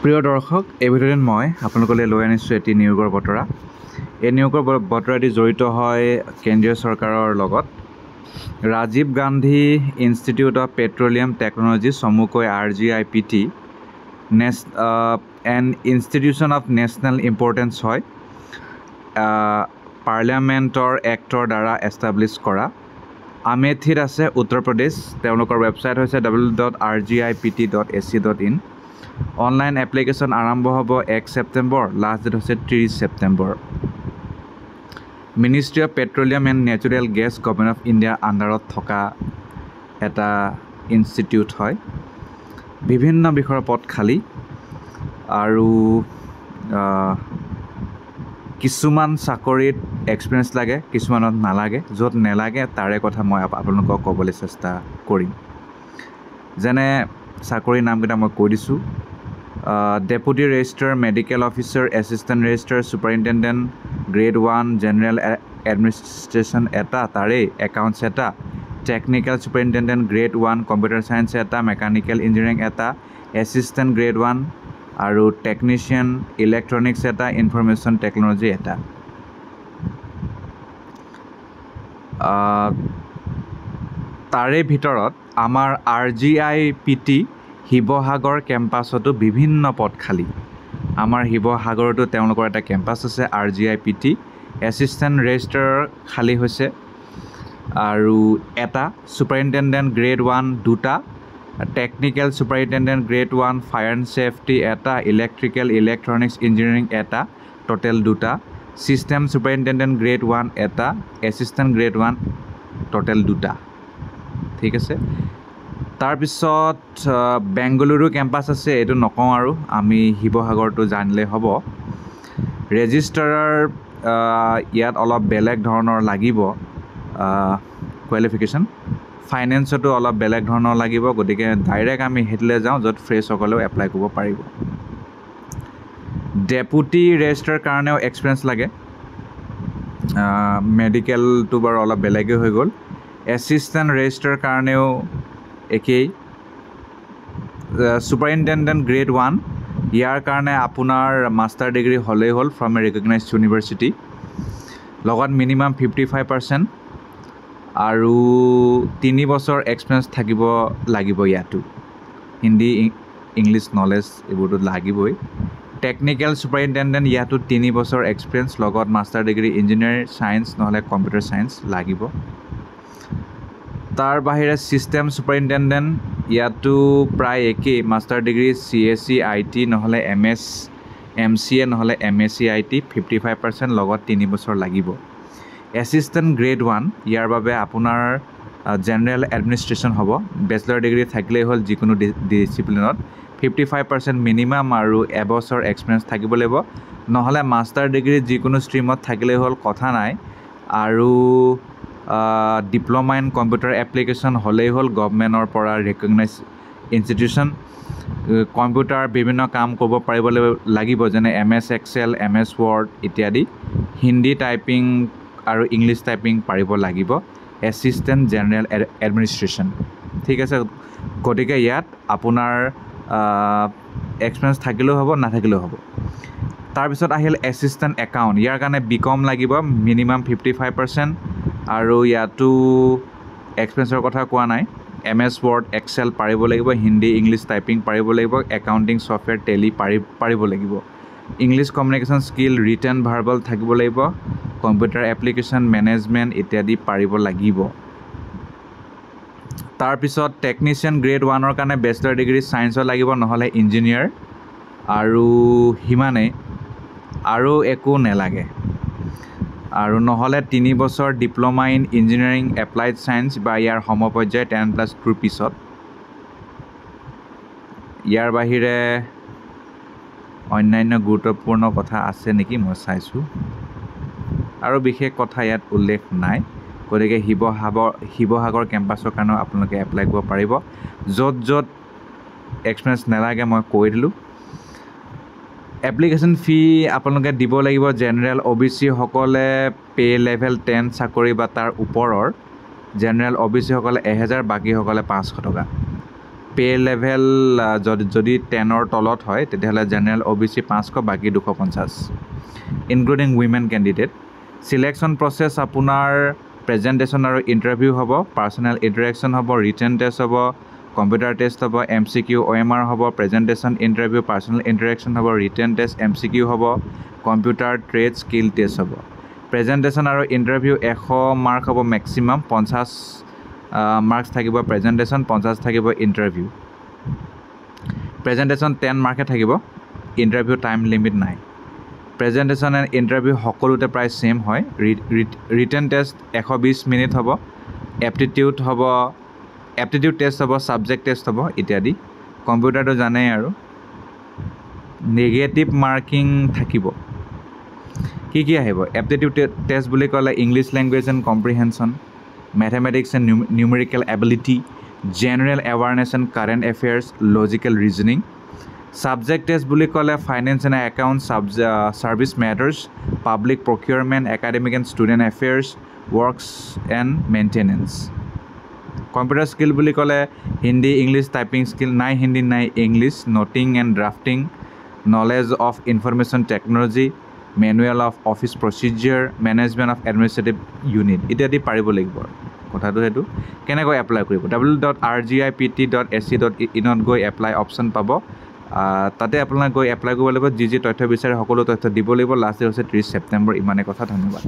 প্ৰিয় দৰ্শক, এই ভিডিঅ'ত মই আপোনালোকলৈ লৈ আনিছোঁ এটি নিয়োগৰ বতৰা। এই নিয়োগৰ বতৰাটি জড়িত হয় কেন্দ্ৰীয় চৰকাৰৰ লগত। Rajiv Gandhi institute of petroleum technology, চমুকৈ RGIPT, N institution of national importance হয়। পাৰ্লিয়ামেণ্টৰ এক্টৰ দ্বাৰা এষ্টাব্লিছ কৰা। আমেথিত আছে, উত্তৰ প্ৰদেশ। তেওঁলোকৰ ৱেবছাইট হৈছে www.rgipt.ac.in। অনলাইন এপ্লিকেশ্যন আৰম্ভ হ'ব 1 ছেপ্টেম্বৰ, লাষ্ট ডেট হৈছে 30 September. Ministry of petroleum and natural gas, government of India আণ্ডাৰত থকা এটা ইনষ্টিটিউট হয়। বিভিন্ন বিষয়ৰ পদ খালী আৰু কিছুমান চাকৰিত এক্সপিৰিয়েঞ্চ লাগে, কিছুমানত নালাগে। য'ত নালাগে তাৰে কথা মই আপোনালোকক ক'বলৈ চেষ্টা কৰিম। যেনে চাকৰিৰ নামকেইটা মই কৈ দিছোঁ। Deputy registrar, medical officer, assistant registrar, superintendent, grade 1 general administration এটা, তাৰেই একাউণ্টছ এটা, technical superintendent grade 1 computer science এটা, মেকানিকেল ইঞ্জিনিয়াৰিং এটা, এছিষ্টেণ্ট গ্ৰেড 1 আৰু টেকনিচিয়ান ইলেক্ট্ৰনিক্স এটা, ইনফৰমেশ্যন টেকন'লজি এটা। তাৰে ভিতৰত আমাৰ RGIPT শিৱসাগৰ কেম্পাছতো বিভিন্ন পদ খালী। আমাৰ শিৱসাগৰতো তেওঁলোকৰ এটা কেম্পাছ আছে RGIPT। এছিষ্টেণ্ট ৰেজিষ্ট্ৰাৰ খালী হৈছে আৰু এটা, ছুপাৰিণ্টেণ্ডেণ্ট গ্ৰেড 1 দুটা, technical superintendent grade 1 fire and safety এটা, ইলেক্ট্ৰিকেল ইলেক্ট্ৰনিক্স ইঞ্জিনিয়াৰিং এটা, টোটেল দুটা, ছিষ্টেম ছুপাৰিণ্টেণ্ডেণ্ট গ্ৰেড 1 এটা, এছিষ্টেণ্ট গ্ৰেড 1 টোটেল দুটা। ঠিক আছে। তাৰপিছত বেংগালুৰু কেম্পাছ আছে, এইটো নকওঁ আৰু, আমি শিৱসাগৰটো জানিলেই হ'ব। ৰেজিষ্ট্ৰাৰ ইয়াত অলপ বেলেগ ধৰণৰ লাগিব কোৱালিফিকেশ্যন। ফাইনেন্সতো অলপ বেলেগ ধৰণৰ লাগিব, গতিকে ডাইৰেক্ট আমি সেইটোলৈ যাওঁ য'ত ফ্ৰেছসকলেও এপ্লাই কৰিব পাৰিব। ডেপুটি ৰেজিষ্ট্ৰাৰ কাৰণেও এক্সপিৰিয়েঞ্চ লাগে। মেডিকেলটো বাৰু অলপ বেলেগেই হৈ গ'ল। এছিষ্টেণ্ট ৰেজিষ্ট্ৰাৰ কাৰণেও একেই। ছুপাৰিণ্টেণ্ডেণ্ট গ্ৰেড 1, ইয়াৰ কাৰণে আপোনাৰ মাষ্টাৰ ডিগ্ৰী হ'লেই হ'ল ফ্ৰম এ ৰিকগনাইজড ইউনিভাৰ্চিটি, লগত মিনিমাম 55% আৰু 3 বছৰ এক্সপিৰিয়েঞ্চ থাকিব লাগিব ইয়াতো। হিন্দী ইংলিছ নলেজ এইবোৰতো লাগিবই। টেকনিকেল ছুপাৰিণ্টেণ্ডেণ্ট, ইয়াতো 3 বছৰ এক্সপিৰিয়েঞ্চ, লগত মাষ্টাৰ ডিগ্ৰী ইঞ্জিনিয়াৰিং ছায়েন্স নহ'লে কম্পিউটাৰ ছায়েন্স লাগিব। তাৰ বাহিৰে ছিষ্টেম ছুপাৰিণ্টেণ্ডেণ্ট, ইয়াতো প্ৰায় একেই, মাষ্টাৰ ডিগ্ৰী CSc IT নহ'লে MCA নহ'লে MSc IT, 55%, লগত 3 বছৰ লাগিব। এছিষ্টেণ্ট গ্ৰেড 1, ইয়াৰ বাবে আপোনাৰ জেনেৰেল এডমিনিষ্ট্ৰেশ্যন হ'ব। বেচেলৰ ডিগ্ৰী থাকিলেই হ'ল যিকোনো ডিচিপ্লিনত, 55% মিনিমাম আৰু এবছৰ এক্সপিৰিয়েঞ্চ থাকিব লাগিব, নহ'লে মাষ্টাৰ ডিগ্ৰী যিকোনো ষ্ট্ৰীমত থাকিলেই হ'ল, কথা নাই। আৰু ডিপ্ল'মা ইন কম্পিউটাৰ এপ্লিকেশ্যন হ'লেই হ'ল, গভৰ্ণমেণ্টৰ পৰা ৰিকগনাইজ ইনষ্টিটিউশ্যন। কম্পিউটাৰ বিভিন্ন কাম কৰিব পাৰিব লাগিব, যেনে MS Excel, MS Word ইত্যাদি। হিন্দী টাইপিং আৰু ইংলিছ টাইপিং পাৰিব লাগিব। Assistant general administration. ঠিক আছে। গতিকে ইয়াত আপোনাৰ এক্সপিৰিয়েঞ্চ থাকিলেও হ'ব, নাথাকিলেও হ'ব। তাৰপিছত আহিল এছিষ্টেণ্ট একাউণ্ট, ইয়াৰ কাৰণে BCom লাগিব, মিনিমাম 55%, আৰু ইয়াতো এক্সপিৰিয়েঞ্চৰ কথা কোৱা নাই। MS Word Excel পাৰিব লাগিব, হিন্দী ইংলিছ টাইপিং পাৰিব লাগিব, একাউণ্টিং ছফ্টৱেৰ টেলি পাৰিব লাগিব। English communication skill, written verbal থাকিব লাগিব, কম্পিউটাৰ এপ্লিকেশ্যন মেনেজমেণ্ট ইত্যাদি পাৰিব লাগিব। তাৰপিছত টেকনিচিয়ান গ্ৰেড 1ৰ কাৰণে বেচেলৰ ডিগ্ৰী ছায়েন্সৰ লাগিব, নহ'লে ইঞ্জিনিয়াৰ, আৰু সিমানেই, আৰু একো নেলাগে। আৰু নহ'লে 3 বছৰ diploma in engineering applied science বা ইয়াৰ সমপৰ্যায় 10+2 পিছত। ইয়াৰ বাহিৰে অন্যান্য গুৰুত্বপূৰ্ণ কথা আছে নেকি মই চাইছোঁ, আৰু বিশেষ কথা ইয়াত উল্লেখ নাই। গতিকে শিৱসাগৰ কেম্পাছৰ কাৰণেও আপোনালোকে এপ্লাই কৰিব পাৰিব। য'ত য'ত এক্সপিৰিয়েঞ্চ নালাগে মই কৈ দিলোঁ। এপ্লিকেশ্যন ফি আপোনালোকে দিব লাগিব। জেনেৰেল OBC সকলে পে' লেভেল 10 চাকৰি বা তাৰ ওপৰৰ, জেনেৰেল OBC সকলে 1000, বাকীসকলে 500 টকা। পে লেভেল যদি 10ৰ তলত হয় তেতিয়াহ'লে জেনেৰেল OBC 500 বাকী 250 ইনক্লুডিং উইমেন কেণ্ডিডেট সিলেকশ্যন প্ৰচেছ আপোনাৰ প্ৰেজেণ্টেশ্যন আৰু ইণ্টাৰভিউ হ'ব পাৰ্চনেল ইণ্টাৰেকশ্যন হ'ব ৰিটেন টেষ্ট হ'ব কম্পিউটাৰ টেষ্ট হ'ব MCQ OMR হ'ব প্ৰেজেণ্টেশ্যন ইণ্টাৰভিউ পাৰ্চনেল ইণ্টাৰেকশ্যন হ'ব ৰিটেন টেষ্ট MCQ হ'ব কম্পিউটাৰ ট্ৰেড স্কিল টেষ্ট হ'ব প্ৰেজেণ্টেশ্যন আৰু ইণ্টাৰভিউ 100 মাৰ্ক হ'ব মেক্সিমাম 50 মাৰ্কছ থাকিব প্ৰেজেণ্টেশ্যন 50 থাকিব ইণ্টাৰভিউ প্ৰেজেণ্টেশ্যন 10 মাৰ্কে থাকিব ইণ্টাৰভিউ টাইম লিমিট নাই প্ৰেজেণ্টেশ্যন এণ্ড ইণ্টাৰভিউ সকলোতে প্ৰায় সেম হয় ৰিটেন টেষ্ট 120 মিনিট হ'ব এপ্টিটিউড টেষ্ট হ'ব ছাবজেক্ট টেষ্ট হ'ব ইত্যাদি কম্পিউটাৰটো জানেই আৰু নেগেটিভ মাৰ্কিং থাকিব কি আহিব এপ্টিটিউড টেষ্ট বুলি ক'লে English language and comprehension mathematics and numerical ability general awareness and current affairs logical reasoning subject test বুলি ক'লে finance and account service matters public procurement academic and student affairs works and maintenance computer skill বুলি ক'লে Hindi English typing skill নাই হিন্দী নাই English noting and drafting knowledge of information technology manual of office procedure management of administrative unit ইত্যাদি পাৰিব লাগিব কথাটো সেইটো কেনেকৈ এপ্লাই কৰিব www.rgipt.ac.in গৈ এপ্লাই অপশ্যন পাব তাতে আপোনাক গৈ এপ্লাই কৰিব লাগিব যি তথ্য বিচাৰে সকলো তথ্য দিব লাগিব লাষ্ট ডেট হৈছে 30 ছেপ্টেম্বৰ ইমানে কথা ধন্যবাদ